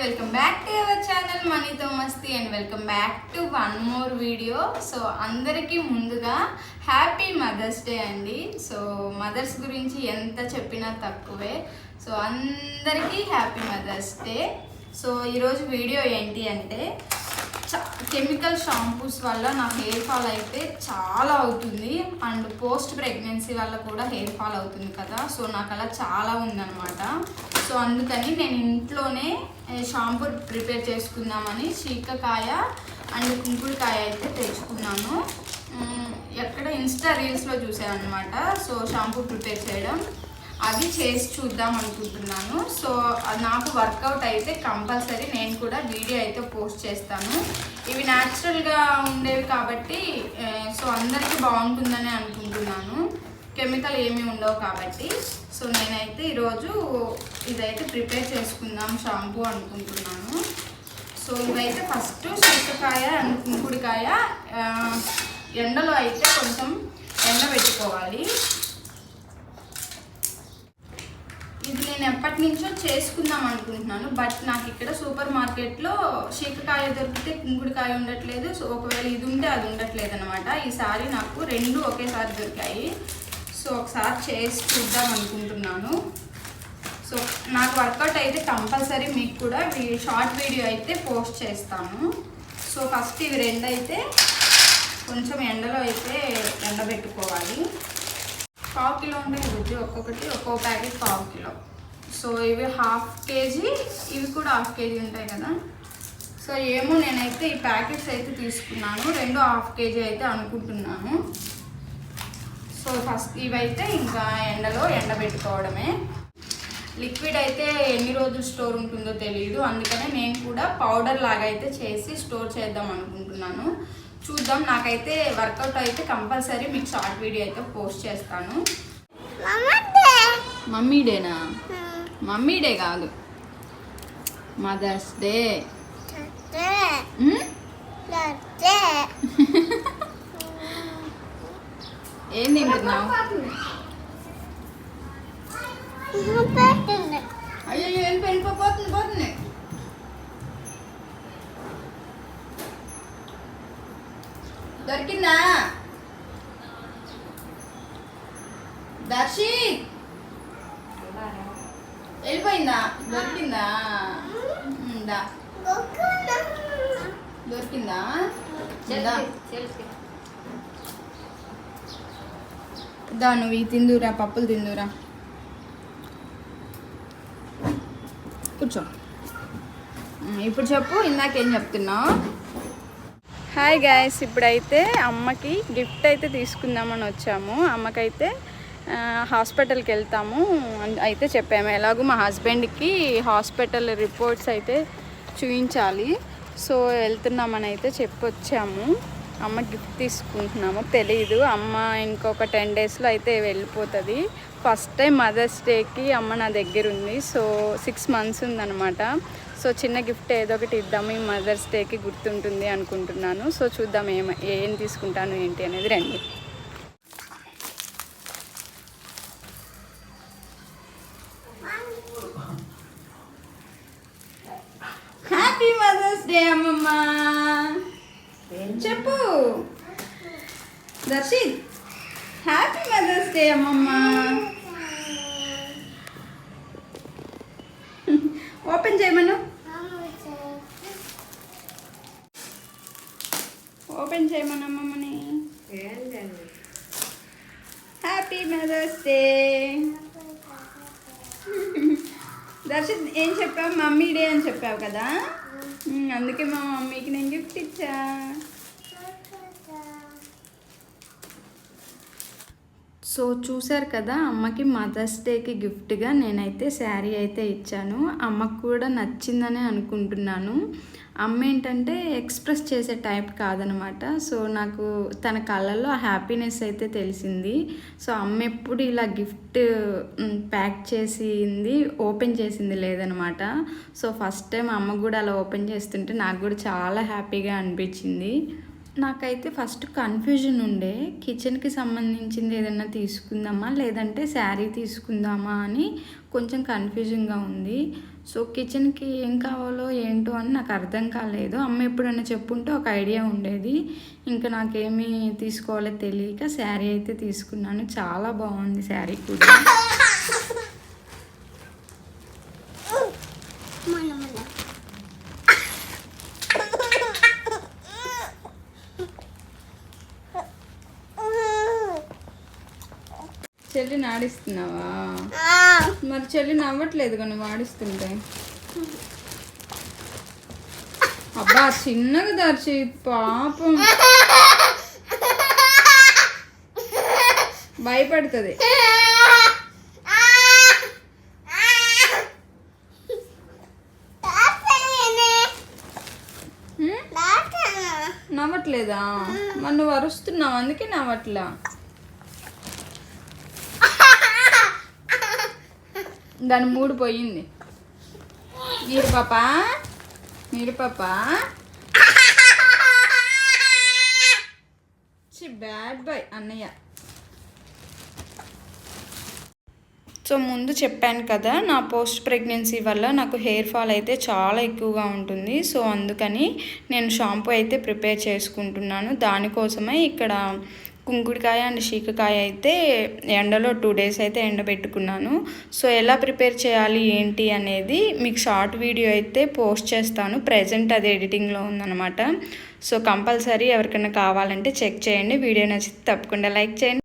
Welcome back to our channel మనీతో మస్తీ and welcome back to one more video. So అందరికీ ముందుగా happy mother's day అండి. So mother's గురించి ఎంత చెప్పినా తక్కువే. సో అందరికీ హ్యాపీ మదర్స్ డే. సో ఈరోజు వీడియో ఏంటి అంటే కెమికల్ షాంపూస్ వల్ల నా హెయిర్ ఫాల్ అయితే చాలా అవుతుంది అండ్ పోస్ట్ ప్రెగ్నెన్సీ వల్ల కూడా హెయిర్ ఫాల్ అవుతుంది కదా. సో నాకు అలా చాలా ఉందన్నమాట. సో అందుకని నేను ఇంట్లోనే షాంపూ ప్రిపేర్ చేసుకుందామని చీకకాయ అండ్ కుంకుడుకాయ అయితే తెచ్చుకున్నాను. ఎక్కడ ఇన్స్టా రీల్స్లో చూసాను అనమాట. సో షాంపూ ప్రిపేర్ చేయడం అది చేసి చూద్దాం అనుకుంటున్నాను. సో నాకు వర్కౌట్ అయితే కంపల్సరీ నేను కూడా వీడియో అయితే పోస్ట్ చేస్తాను. ఇవి న్యాచురల్గా ఉండేవి కాబట్టి సో అందరికీ బాగుంటుందని అనుకుంటున్నాను. కెమికల్ ఏమీ ఉండవు కాబట్టి. సో నేనైతే ఈరోజు ఇదైతే ప్రిపేర్ చేసుకుందాం షాంపూ అనుకుంటున్నాను. సో ఇవైతే ఫస్ట్ సీకకాయ అండ్ కుంకుడికాయ ఎండలో అయితే కొంచెం ఎండబెట్టుకోవాలి. ఇది నేను ఎప్పటి నుంచో చేసుకుందాం అనుకుంటున్నాను. బట్ నాకు ఇక్కడ సూపర్ మార్కెట్లో చీకకాయ దొరికితే కుంకుడుకాయ ఉండట్లేదు. సో ఒకవేళ ఇది ఉంటే అది ఉండట్లేదు అనమాట. ఈసారి నాకు రెండు ఒకేసారి దొరికాయి. సో ఒకసారి చేసి చూద్దాం అనుకుంటున్నాను. సో నాకు వర్కౌట్ అయితే కంపల్సరీ మీకు కూడా షార్ట్ వీడియో అయితే పోస్ట్ చేస్తాను. సో ఫస్ట్ ఇవి రెండు అయితే కొంచెం ఎండలో అయితే ఎండబెట్టుకోవాలి. 1/2 కిలో ఉంటాయి బుజ్జి, ఒక్కొక్కటి ఒక్కో ప్యాకెట్ 1/2 కిలో. సో ఇవి 1/2 కేజీ, ఇవి కూడా 1/2 కేజీ ఉంటాయి కదా. సో ఏమో నేనైతే ఈ ప్యాకెట్స్ అయితే తీసుకున్నాను, రెండు 1/2 కేజీ అయితే అనుకుంటున్నాను. సో ఫస్ట్ ఇవైతే ఇంకా ఎండలో ఎండబెట్టుకోవడమే. లిక్విడ్ అయితే ఎన్ని రోజులు స్టోర్ ఉంటుందో తెలియదు, అందుకనే నేను కూడా పౌడర్ లాగా అయితే చేసి స్టోర్ చేద్దాం అనుకుంటున్నాను. చూద్దాం. నాకైతే వర్కౌట్ అయితే కంపల్సరీ మీకు షార్ట్ వీడియో అయితే పోస్ట్ చేస్తాను. మమ్మీ డేనా? మమ్మీ డే కాదు, మదర్స్ డే. ఏం తింటున్నావు? అయ్యో ఏం పోతుంది. దొరికిందా దర్శి? వెళ్ళిపోయిందా? దొరికిందా? దొరికిందా? దా నువ్వు ఇవి తిందురా, పప్పులు తిందురా. కూర్చో. ఇప్పుడు చెప్పు, ఇందాకేం చెప్తున్నావు? హాయ్ గైస్, ఇప్పుడైతే అమ్మకి గిఫ్ట్ అయితే తీసుకుందామని వచ్చాము. అమ్మకైతే హాస్పిటల్కి వెళ్తాము అయితే చెప్పాము. ఎలాగో మా హస్బెండ్కి హాస్పిటల్ రిపోర్ట్స్ అయితే చూపించాలి. సో వెళ్తున్నామని అయితే చెప్పొచ్చాము. అమ్మ గిఫ్ట్ తీసుకుంటున్నాము. తెలీదు, అమ్మ ఇంకొక 10 డేస్లో అయితే వెళ్ళిపోతుంది. ఫస్ట్ టైం మదర్స్ డేకి అమ్మ నా దగ్గర ఉంది. సో 6 మంత్స్ ఉందన్నమాట. సో చిన్న గిఫ్ట్ ఏదో ఒకటి ఇద్దాము, ఈ మదర్స్ డేకి గుర్తుంటుంది అనుకుంటున్నాను. సో చూద్దాం ఏం తీసుకుంటాను ఏంటి అనేది. రండి. హ్యాపీ మదర్స్ డే అమ్మమ్మ. చెప్పు దర్శిత్. హ్యాపీ మదర్స్ డే అమ్మమ్మ. ఓపెన్ చేయమను. ఓపెన్ చేయమను అమ్మమ్మని. Happy mother's day. దర్శిత్ ఏం చెప్పావు? మమ్మీ డే అని చెప్పావు కదా, అందుకే మా మమ్మీకి నేను గిఫ్ట్ ఇచ్చా. సో చూసారు కదా, అమ్మకి మదర్స్ డేకి గిఫ్ట్గా నేనైతే శారీ అయితే ఇచ్చాను. అమ్మకు కూడా నచ్చిందనే అనుకుంటున్నాను. అమ్మ ఏంటంటే ఎక్స్ప్రెస్ చేసే టైప్ కాదనమాట. సో నాకు తన కళ్ళల్లో హ్యాపీనెస్ అయితే తెలిసింది. సో అమ్మ ఎప్పుడు ఇలా గిఫ్ట్ ప్యాక్ చేసింది, ఓపెన్ చేసింది లేదనమాట. సో ఫస్ట్ టైం అమ్మ కూడా అలా ఓపెన్ చేస్తుంటే నాకు కూడా చాలా హ్యాపీగా అనిపించింది. నాకైతే ఫస్ట్ కన్ఫ్యూజన్ ఉండే, కిచెన్కి సంబంధించింది ఏదైనా తీసుకుందామా లేదంటే శారీ తీసుకుందామా అని కొంచెం కన్ఫ్యూజన్గా ఉంది. సో కిచెన్కి ఏం కావాలో ఏంటో అని నాకు అర్థం కాలేదు. అమ్మ ఎప్పుడైనా చెప్పుంటే ఒక ఐడియా ఉండేది. ఇంకా నాకేమీ తీసుకోవాలో తెలియక శారీ అయితే తీసుకున్నాను. చాలా బాగుంది శారీ కూడా. చెల్లి నాడిస్తున్నావా? మరి చెల్లి నవ్వట్లేదు కానీ వాడిస్తుంటే. అబ్బా చిన్నగా దర్శి పాపం భయపడుతుంది. నవ్వట్లేదా? మరి నువ్వు అరుస్తున్నావు అందుకే నవ్వట్లా. దాని మూడు పోయింది. మీరు పాపా బ్యాడ్ బాయ్ అన్నయ్య. సో ముందు చెప్పాను కదా, నా పోస్ట్ ప్రెగ్నెన్సీ వల్ల నాకు హెయిర్ ఫాల్ అయితే చాలా ఎక్కువగా ఉంటుంది. సో అందుకని నేను షాంపూ అయితే ప్రిపేర్ చేసుకుంటున్నాను. దానికోసమే ఇక్కడ కుంకుడుకాయ అండ్ శీకకాయ అయితే ఎండలో 2 days అయితే ఎండబెట్టుకున్నాను. సో ఎలా ప్రిపేర్ చేయాలి ఏంటి అనేది మీకు షార్ట్ వీడియో అయితే పోస్ట్ చేస్తాను. ప్రెజెంట్ అది ఎడిటింగ్లో ఉందన్నమాట. సో కంపల్సరీ ఎవరికైనా కావాలంటే చెక్ చేయండి. వీడియో నచ్చితే తప్పకుండా లైక్ చేయండి.